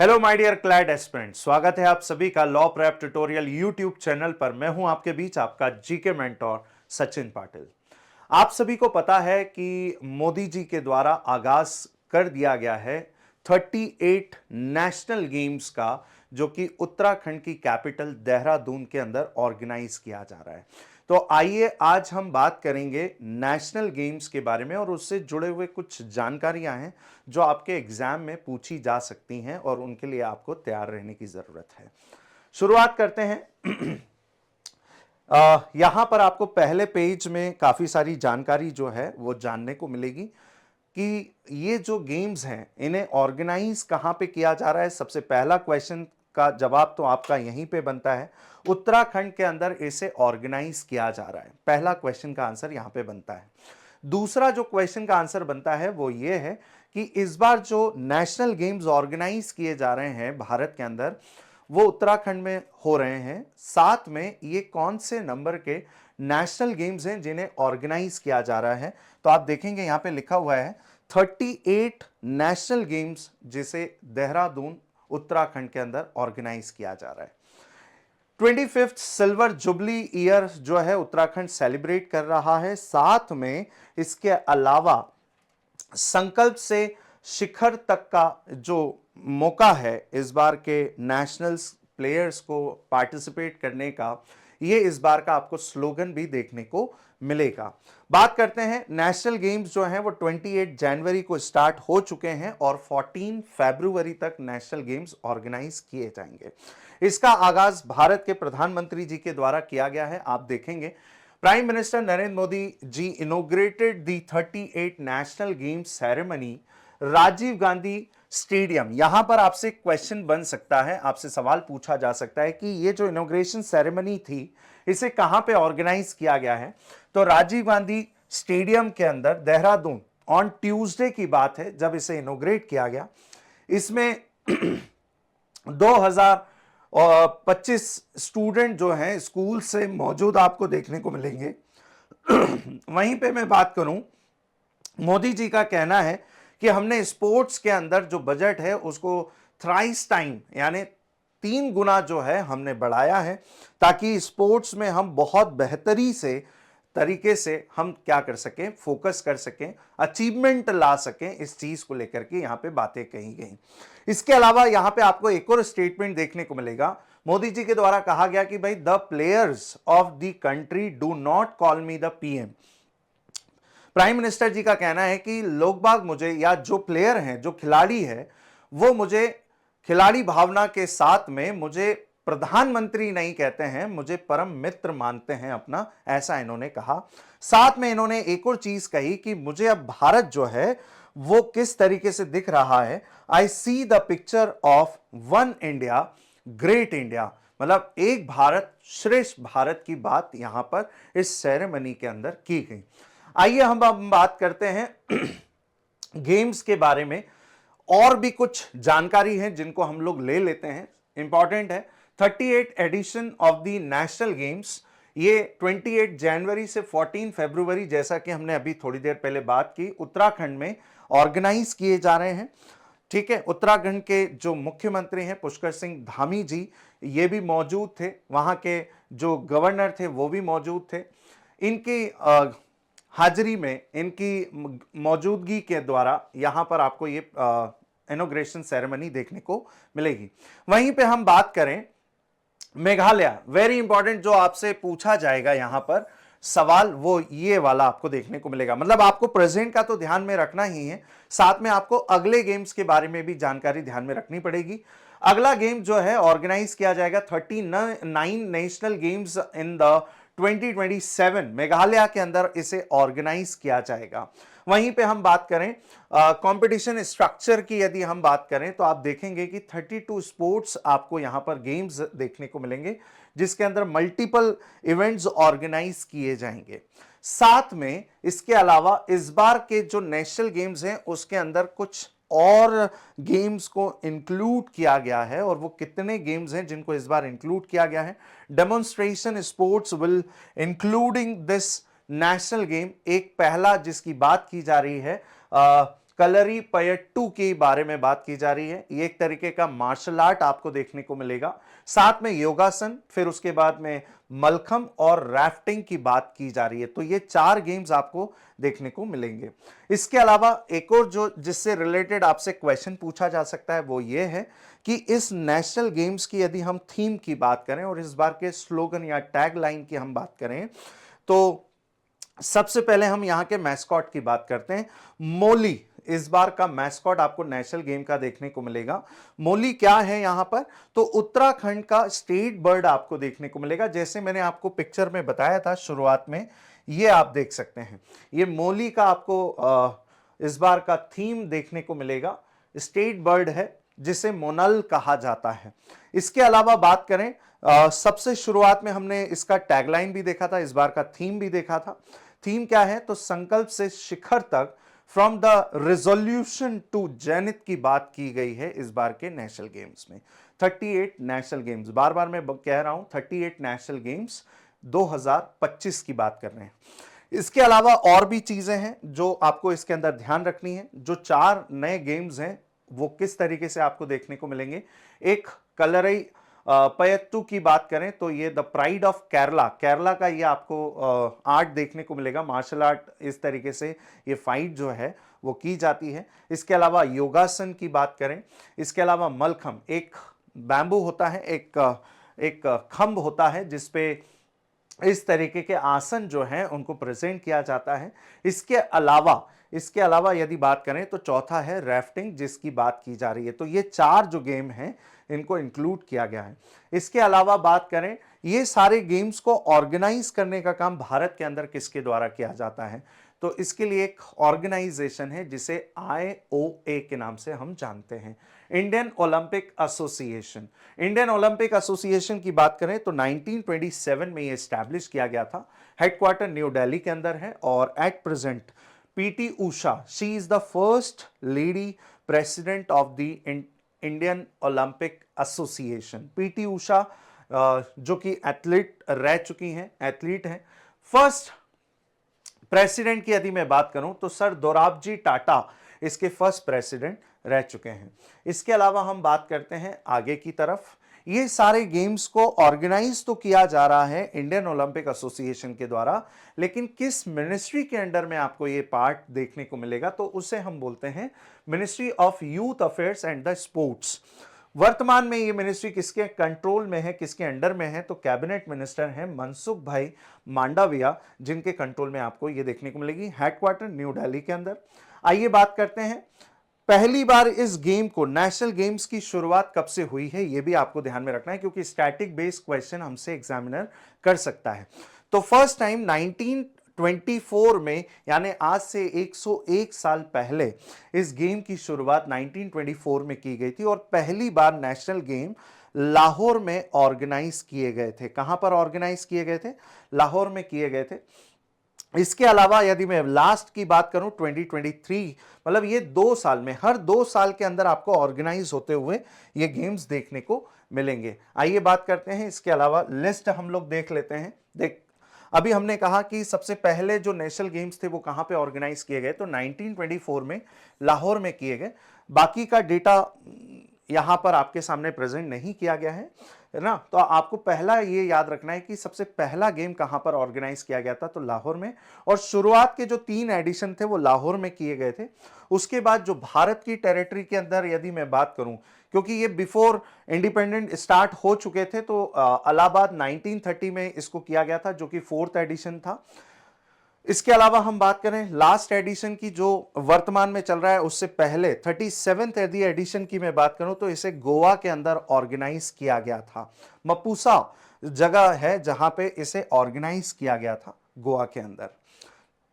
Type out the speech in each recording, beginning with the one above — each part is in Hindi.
Hello my dear CLAT aspirant, स्वागत है आप सभी का law prep tutorial YouTube channel पर। मैं हूं आपके बीच आपका जीके मेंटोर सचिन पाटिल। आप सभी को पता है कि मोदी जी के द्वारा आगाज कर दिया गया है 38 नेशनल गेम्स का, जो कि उत्तराखंड की कैपिटल देहरादून के अंदर ऑर्गेनाइज किया जा रहा है। तो आइए आज हम बात करेंगे नेशनल गेम्स के बारे में और उससे जुड़े हुए कुछ जानकारियां हैं जो आपके एग्जाम में पूछी जा सकती हैं और उनके लिए आपको तैयार रहने की जरूरत है। शुरुआत करते हैं। यहां पर आपको पहले पेज में काफी सारी जानकारी जो है वो जानने को मिलेगी कि ये जो गेम्स हैं इन्हें ऑर्गेनाइज कहां पे किया जा रहा है। सबसे पहला क्वेश्चन का जवाब तो आपका यहीं पे बनता है, उत्तराखंड के अंदर इसे ऑर्गेनाइज किया जा रहा है। पहला क्वेश्चन का आंसर यहां पे बनता है। दूसरा जो क्वेश्चन का आंसर बनता है वो ये है कि इस बार जो नेशनल गेम्स ऑर्गेनाइज किए जा रहे हैं भारत के अंदर वो उत्तराखंड में हो रहे हैं। साथ में ये कौन से नंबर के नेशनल गेम्स हैं जिन्हें ऑर्गेनाइज किया जा रहा है। तो आप देखेंगे यहां पे लिखा हुआ है 38 नेशनल गेम्स जिसे देहरादून उत्तराखंड के अंदर ऑर्गेनाइज किया जा रहा है। 25th सिल्वर जुबली ईयर जो है उत्तराखंड सेलिब्रेट कर रहा है। साथ में इसके अलावा संकल्प से शिखर तक का जो मौका है इस बार के नेशनल्स प्लेयर्स को पार्टिसिपेट करने का, ये इस बार का आपको स्लोगन भी देखने को मिलेगा। बात करते हैं नेशनल गेम्स जो हैं वो 28 जनवरी को स्टार्ट हो चुके हैं और 14 फरवरी तक नेशनल गेम्स ऑर्गेनाइज किए जाएंगे। इसका आगाज भारत के प्रधानमंत्री जी के द्वारा किया गया है। आप देखेंगे prime minister Narendra Modi ji inaugurated the 38 national games ceremony Rajiv Gandhi stadium. यहां पर आपसे क्वेश्चन बन सकता है, आपसे सवाल पूछा जा सकता है कि ये जो इनॉग्रेशन सेरेमनी थी इसे कहां पे ऑर्गेनाइज किया गया है। तो राजीव गांधी स्टेडियम के अंदर देहरादून ऑन ट्यूसडे की बात है जब इसे इनॉग्रेट किया गया। इसमें 2025 स्टूडेंट जो हैं स्कूल से मौजूद आपको देखने को मिलेंगे। वहीं पे मैं बात करूं, मोदी जी का कहना है कि हमने स्पोर्ट्स के अंदर जो बजट है उसको थ्राइस टाइम यानी 3 गुना जो है हमने बढ़ाया है, ताकि स्पोर्ट्स में हम बहुत बेहतरी से तरीके से हम क्या कर सकें, फोकस कर सकें, अचीवमेंट ला सकें। इस चीज को लेकर के यहां पे बातें कही गई। इसके अलावा यहां पे आपको एक और स्टेटमेंट देखने को मिलेगा। मोदी जी के द्वारा कहा गया कि भाई the players of the country do not call me the PM. Prime minister ji का कहना है कि लोग बाग मुझे, या जो प्लेयर हैं, जो खिलाड़ी है, वो मुझे खिलाड़ी भावना के साथ में मुझे प्रधानमंत्री नहीं कहते हैं, मुझे परम मित्र मानते हैं अपना, ऐसा इन्होंने कहा। साथ में इन्होंने एक और चीज कही कि मुझे अब भारत जो है वो किस तरीके से दिख रहा है। I see the picture of one India great India, मतलब एक भारत श्रेष्ठ भारत की बात यहां पर इस सेरेमनी के अंदर की गई। आइए हम अब बात करते हैं गेम्स के बारे में। और भी कुछ जानकारी है जिनको हम लोग ले लेते हैं, इंपॉर्टेंट है। 38 edition of the national games, ये 28 जनवरी से 14 फरवरी, जैसा कि हमने अभी थोड़ी देर पहले बात की, उत्तराखंड में ऑर्गेनाइज किए जा रहे हैं। ठीक है, उत्तराखंड के जो मुख्यमंत्री हैं पुष्कर सिंह धामी जी, ये भी मौजूद थे। वहां के जो गवर्नर थे वो भी मौजूद थे। इनकी हाजिरी में, इनकी मौजूदगी के द्वारा यहां पर आपको ये इनॉग्रेशन सेरेमनी देखने को मिलेगी। वहीं पे हम बात करें मेघालय, वेरी इंपॉर्टेंट, जो आपसे पूछा जाएगा यहां पर सवाल, वो ये वाला आपको देखने को मिलेगा। मतलब आपको प्रेजेंट का तो ध्यान में रखना ही है, साथ में आपको अगले गेम्स के बारे में भी जानकारी ध्यान में रखनी पड़ेगी। अगला गेम जो है ऑर्गेनाइज किया जाएगा 39 national games in the 2027, Meghalaya के अंदर इसे ऑर्गेनाइज किया जाएगा। वहीं पे हम बात करें कंपटीशन स्ट्रक्चर की, यदि हम बात करें तो आप देखेंगे कि 32 स्पोर्ट्स आपको यहां पर गेम्स देखने को मिलेंगे, जिसके अंदर मल्टीपल इवेंट्स ऑर्गेनाइज किए जाएंगे। साथ में इसके अलावा इस बार के जो नेशनल गेम्स हैं उसके अंदर कुछ और गेम्स को इंक्लूड किया गया है। और वो कितने गेम्स हैं जिनको इस बार इंक्लूड किया गया है? Demonstration sports will including this national game. एक पहला जिसकी बात की जा रही है कलरीपयट्टू के बारे में बात की जा रही है। ये एक तरीके का मार्शल आर्ट आपको देखने को मिलेगा, साथ में योगासन, फिर उसके बाद में मलखम और राफ्टिंग की बात की जा रही है। तो ये 4 गेम्स आपको देखने को मिलेंगे। इसके अलावा एक और जो जिससे रिलेटेड आपसे क्वेश्चन पूछा जा सकता है वो ये है कि इस नेशनल गेम्स की यदि हम थीम की बात करें और इस बार के स्लोगन या टैग लाइन की हम बात करें, तो सबसे पहले हम यहां के मैस्कॉट की बात करते हैं। मोली इस बार का मैस्कॉट आपको नेशनल गेम का देखने को मिलेगा। मोली क्या है यहां पर, तो उत्तराखंड का स्टेट बर्ड आपको देखने को मिलेगा। जैसे मैंने आपको पिक्चर में बताया था शुरुआत में, ये आप देख सकते हैं, ये मोली का आपको इस बार का थीम देखने को मिलेगा। स्टेट बर्ड है जिसे मोनल कहा जाता है। इसके अलावा बात करें, सबसे शुरुआत में हमने इसका टैगलाइन भी देखा था, इस बार का थीम भी देखा था। थीम क्या है, तो संकल्प से शिखर तक, from the resolution to zenith की बात की गई है इस बार के नेशनल गेम्स में। 38 नेशनल गेम्स, बार बार मैं कह रहा हूं 38 नेशनल गेम्स 2025 की बात कर रहे हैं। इसके अलावा और भी चीजें हैं जो आपको इसके अंदर ध्यान रखनी है। जो 4 नए गेम्स हैं वो किस तरीके से आपको देखने को मिलेंगे। एक कलरई पयत्तू की बात करें तो ये the pride of Kerala, Kerala का ये आपको आर्ट देखने को मिलेगा, मार्शल आर्ट। इस तरीके से ये फाइट जो है वो की जाती है। इसके अलावा योगासन की बात करें, इसके अलावा मलखम, एक बैम्बू होता है, एक खंभ होता है जिसपे इस तरीके के आसन जो हैं उनको प्रेजेंट किया जाता है। इसके अलावा यदि बात करें तो चौथा है राफ्टिंग जिसकी बात की जा रही है। तो ये 4 जो गेम हैं इनको इंक्लूड किया गया है। इसके अलावा बात करें, ये सारे गेम्स को ऑर्गेनाइज करने का काम भारत के अंदर किसके द्वारा किया जाता है, तो इसके लिए एक ऑर्गेनाइजेशन है जिसे IOA के नाम से हम जानते हैं, Indian Olympic association. Indian Olympic association की बात करें तो 1927 में ये एस्टैब्लिश किया गया था। हेडक्वार्टर न्यू दिल्ली के अंदर है और at present PT Usha, she is the first lady president of the Indian Olympic association. PT Usha जो कि एथलीट रह चुकी हैं, एथलीट हैं। फर्स्ट प्रेसिडेंट की यदि मैं बात करूं तो सर दोराबजी टाटा इसके फर्स्ट प्रेसिडेंट रह चुके हैं। इसके अलावा हम बात करते हैं आगे की तरफ। ये सारे गेम्स को ऑर्गेनाइज तो किया जा रहा है इंडियन ओलंपिक एसोसिएशन के द्वारा, लेकिन किस मिनिस्ट्री के अंडर में आपको ये पार्ट देखने को मिलेगा, तो उसे हम बोलते हैं ministry of youth affairs and the sports. वर्तमान में ये मिनिस्ट्री किसके कंट्रोल में है, किसके अंडर में है, तो कैबिनेट मिनिस्टर हैं मनसुख भाई मांडविया, जिनके कंट्रोल में आपको ये देखने को मिलेगी, हेडक्वार्टर न्यू दिल्ली के अंदर। आइए बात करते हैं, पहली बार इस गेम को, नेशनल गेम्स की शुरुआत कब से हुई है, ये भी आपको ध्यान में रखना है क्योंकि स्टैटिक बेस्ड क्वेश्चन हमसे एग्जामिनर कर सकता है। तो फर्स्ट टाइम 1924 में, यानी आज से 101 साल पहले इस गेम की शुरुआत 1924 में की गई थी और पहली बार नेशनल गेम लाहौर में ऑर्गेनाइज किए गए थे। कहां पर ऑर्गेनाइज किए गए थे, लाहौर में किए गए थे। इसके अलावा यदि मैं लास्ट की बात करूं 2023, मतलब ये 2 साल में, हर 2 साल के अंदर आपको ऑर्गेनाइज होते हुए ये गेम्स देखने को मिलेंगे। आइए बात करते हैं, इसके अलावा लिस्ट हम लोग देख लेते हैं। अभी हमने कहा कि सबसे पहले जो नेशनल गेम्स थे वो कहां पे ऑर्गेनाइज किए गए, तो 1924 में लाहौर में किए गए। बाकी का डेटा यहां पर आपके सामने प्रेजेंट नहीं किया गया है ना। तो आपको पहला ये याद रखना है कि सबसे पहला गेम कहां पर ऑर्गेनाइज किया गया था, तो लाहौर में, और शुरुआत के जो 3 एडिशन थे वो लाहौर में किए गए थे। उसके बाद जो भारत की टेरिटरी के अंदर यदि मैं बात करूं, क्योंकि ये बिफोर इंडिपेंडेंट स्टार्ट हो चुके थे, तो इलाहाबाद 1930 में इसको किया गया था जो कि 4th एडिशन था। इसके अलावा हम बात करें लास्ट एडिशन की जो वर्तमान में चल रहा है, उससे पहले 37th एडिशन की मैं बात करूं तो इसे गोवा के अंदर ऑर्गेनाइज किया गया था। मपूसा जगह है जहां पे इसे ऑर्गेनाइज किया गया था, गोवा के अंदर।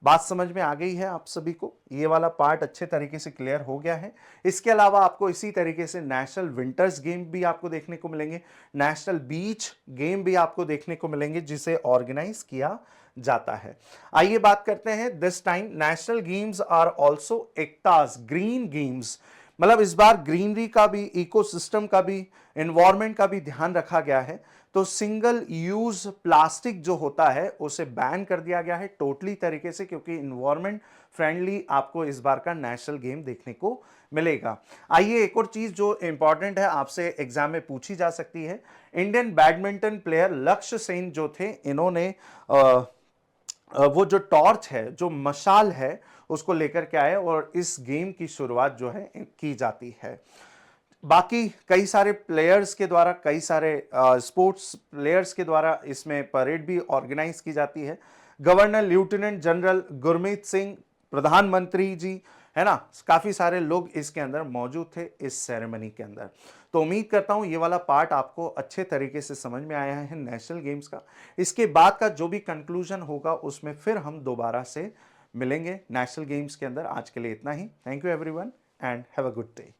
बात समझ में आ गई है आप सभी को, ये वाला पार्ट अच्छे तरीके से क्लियर हो गया है। इसके अलावा आपको इसी तरीके से नेशनल विंटर्स गेम भी आपको देखने को मिलेंगे, नेशनल बीच गेम भी आपको देखने को मिलेंगे जिसे ऑर्गेनाइज किया जाता है। आइए बात करते हैं, this time national games are also act as green games, मतलब इस बार ग्रीनरी का भी, इकोसिस्टम का भी, एनवायरनमेंट का भी ध्यान रखा गया है। तो सिंगल यूज प्लास्टिक जो होता है उसे बैन कर दिया गया है टोटली तरीके से, क्योंकि इन्वायरमेंट फ्रेंडली आपको इस बार का नेशनल गेम देखने को मिलेगा। आइए एक और चीज जो इंपॉर्टेंट है आपसे एग्जाम में पूछी जा सकती है, इंडियन बैडमिंटन प्लेयर लक्ष्य सेन जो थे, इन्होंने वो जो टॉर्च है, जो मशाल है, उसको लेकर के आए और इस गेम की शुरुआत जो है की जाती है। बाकी कई सारे प्लेयर्स के द्वारा, कई सारे स्पोर्ट्स प्लेयर्स के द्वारा इसमें परेड भी ऑर्गेनाइज की जाती है। Governor lieutenant general Gurmeet Singh, प्रधानमंत्री जी, है ना, काफी सारे लोग इसके अंदर मौजूद थे इस सेरेमनी के अंदर। तो उम्मीद करता हूं ये वाला पार्ट आपको अच्छे तरीके से समझ में आया है नेशनल गेम्स का। इसके बाद का जो भी कंक्लूजन होगा उसमें फिर हम दोबारा से मिलेंगे नेशनल गेम्स के अंदर। आज के लिए इतना ही। Thank you everyone and have a good day.